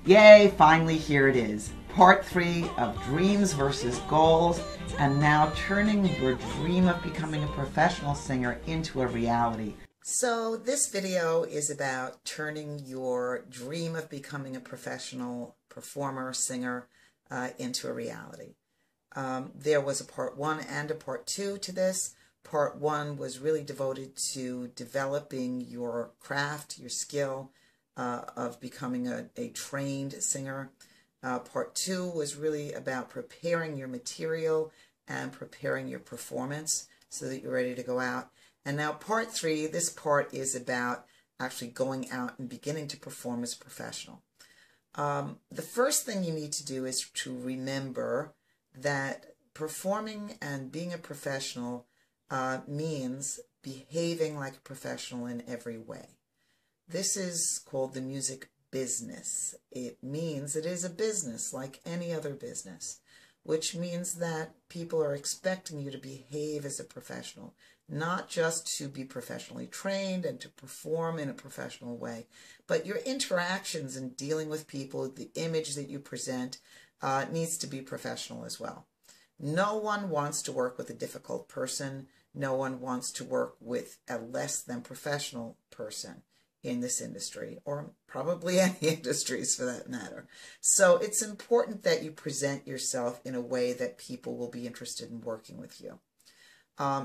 Yay, finally here it is. Part 3 of Dreams versus Goals, and now turning your dream of becoming a professional singer into a reality. So this video is about turning your dream of becoming a professional performer, singer, into a reality. There was a part 1 and a part 2 to this. Part 1 was really devoted to developing your craft, your skill, of becoming a trained singer. Part 2 was really about preparing your material and preparing your performance so that you're ready to go out. And now part 3, this part is about actually going out and beginning to perform as a professional. The first thing you need to do is to remember that performing and being a professional means behaving like a professional in every way. This is called the music business. It means it is a business like any other business, which means that people are expecting you to behave as a professional, not just to be professionally trained and to perform in a professional way, but your interactions and dealing with people, the image that you present, needs to be professional as well. No one wants to work with a difficult person. No one wants to work with a less than professional person in this industry, or probably any industries for that matter. So it's important that you present yourself in a way that people will be interested in working with you.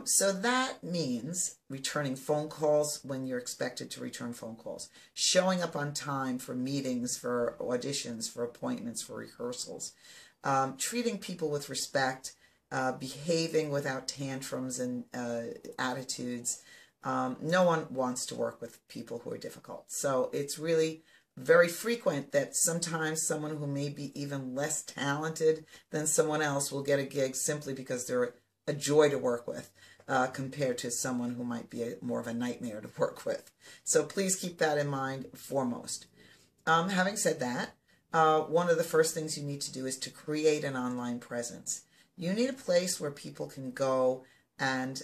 So that means returning phone calls when you're expected to return phone calls, showing up on time for meetings, for auditions, for appointments, for rehearsals, treating people with respect, behaving without tantrums and attitudes. No one wants to work with people who are difficult. So it's really very frequent that sometimes someone who may be even less talented than someone else will get a gig simply because they're a joy to work with, compared to someone who might be more of a nightmare to work with. So please keep that in mind foremost. Having said that, one of the first things you need to do is to create an online presence. You need a place where people can go and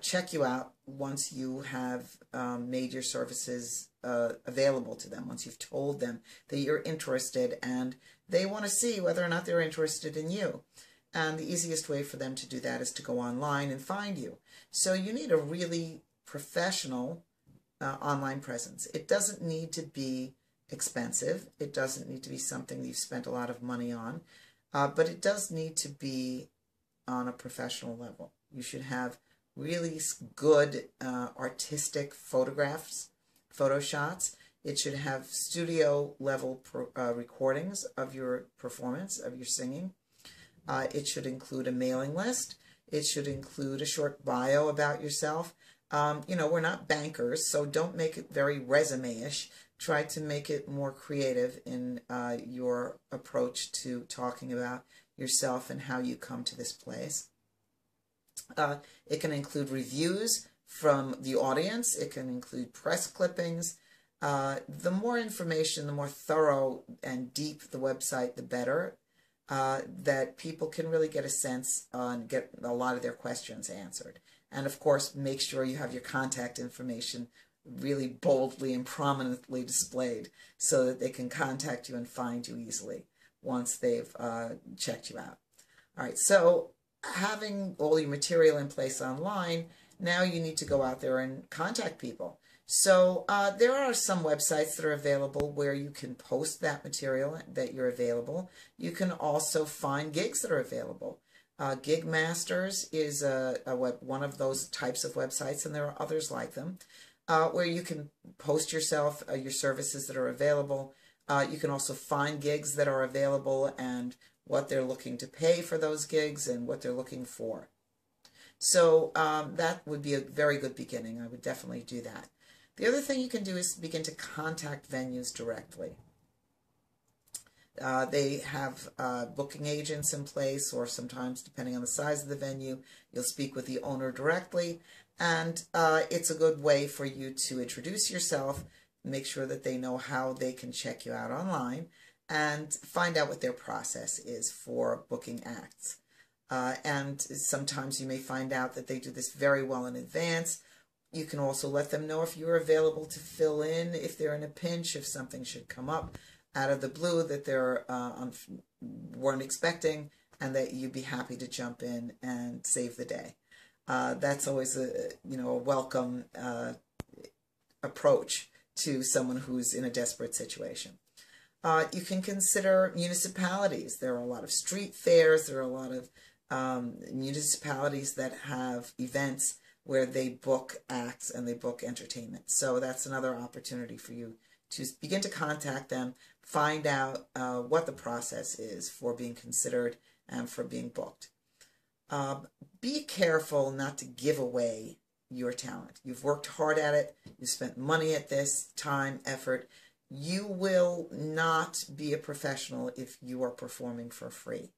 check you out once you have made your services available to them, once you've told them that you're interested and they want to see whether or not they're interested in you. And the easiest way for them to do that is to go online and find you. So you need a really professional online presence. It doesn't need to be expensive. It doesn't need to be something that you've spent a lot of money on, but it does need to be on a professional level. You should have really good artistic photographs, photo shots. It should have studio level recordings of your performance, of your singing. It should include a mailing list. It should include a short bio about yourself. You know, we're not bankers, so don't make it very resume-ish. Try to make it more creative in your approach to talking about yourself and how you come to this place. It can include reviews from the audience. It can include press clippings. The more information, the more thorough and deep the website, the better, that people can really get a sense and get a lot of their questions answered. And of course, make sure you have your contact information really boldly and prominently displayed so that they can contact you and find you easily once they've checked you out. All right, so having all your material in place online, now you need to go out there and contact people. So there are some websites that are available where you can post that material that you're available. You can also find gigs that are available. Gig Masters is one of those types of websites, and there are others like them, where you can post yourself, your services that are available. You can also find gigs that are available and what they're looking to pay for those gigs and what they're looking for. So that would be a very good beginning. I would definitely do that. The other thing you can do is begin to contact venues directly. They have booking agents in place, or sometimes, depending on the size of the venue, you'll speak with the owner directly. And it's a good way for you to introduce yourself, make sure that they know how they can check you out online, and find out what their process is for booking acts. And sometimes you may find out that they do this very well in advance. You can also let them know if you're available to fill in, if they're in a pinch, if something should come up. out of the blue that they're weren't expecting, and that you'd be happy to jump in and save the day. That's always a welcome approach to someone who's in a desperate situation. You can consider municipalities. There are a lot of street fairs. There are a lot of municipalities that have events where they book acts and they book entertainment. So that's another opportunity for you to begin to contact them, find out what the process is for being considered and for being booked. Be careful not to give away your talent. You've worked hard at it. You've spent money at this, time, effort. You will not be a professional if you are performing for free.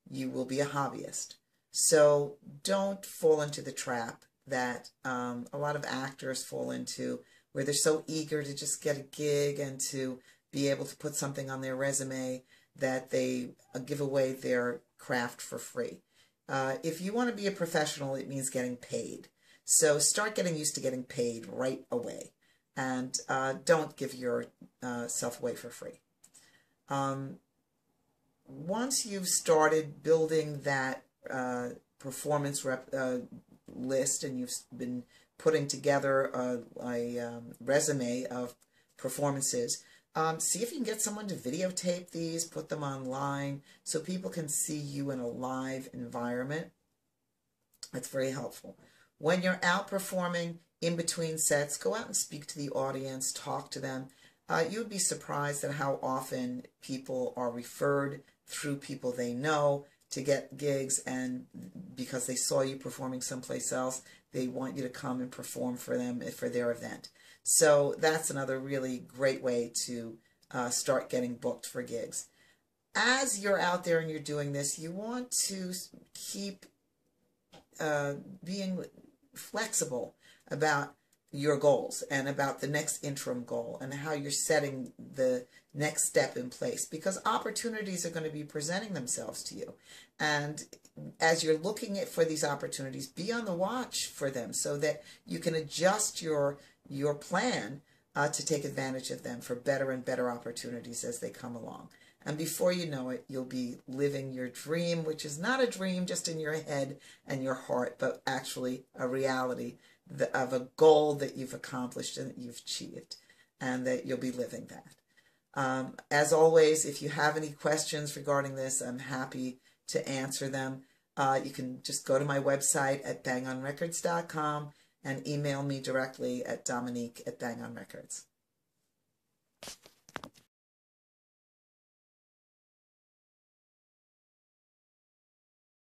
You will be a hobbyist. So don't fall into the trap that a lot of actors fall into, where they're so eager to just get a gig and to be able to put something on their resume that they give away their craft for free. If you want to be a professional, it means getting paid. So start getting used to getting paid right away. And don't give yourself away for free. Once you've started building that performance list, and you've been putting together a resume of performances, see if you can get someone to videotape these, put them online, so people can see you in a live environment. That's very helpful. When you're out performing, in between sets, go out and speak to the audience, talk to them. You'd be surprised at how often people are referred through people they know to get gigs, and because they saw you performing someplace else, they want you to come and perform for them for their event. So that's another really great way to start getting booked for gigs. As you're out there and you're doing this, you want to keep being flexible about your goals and about the next interim goal and how you're setting the next step in place, because opportunities are going to be presenting themselves to you. And as you're looking for these opportunities, be on the watch for them so that you can adjust your plan to take advantage of them for better and better opportunities as they come along. And before you know it, you'll be living your dream, which is not a dream just in your head and your heart, but actually a reality of a goal that you've accomplished and that you've achieved, and that you'll be living that. As always, if you have any questions regarding this, I'm happy to answer them. You can just go to my website at bangonrecords.com and email me directly at Dominique@bangonrecords.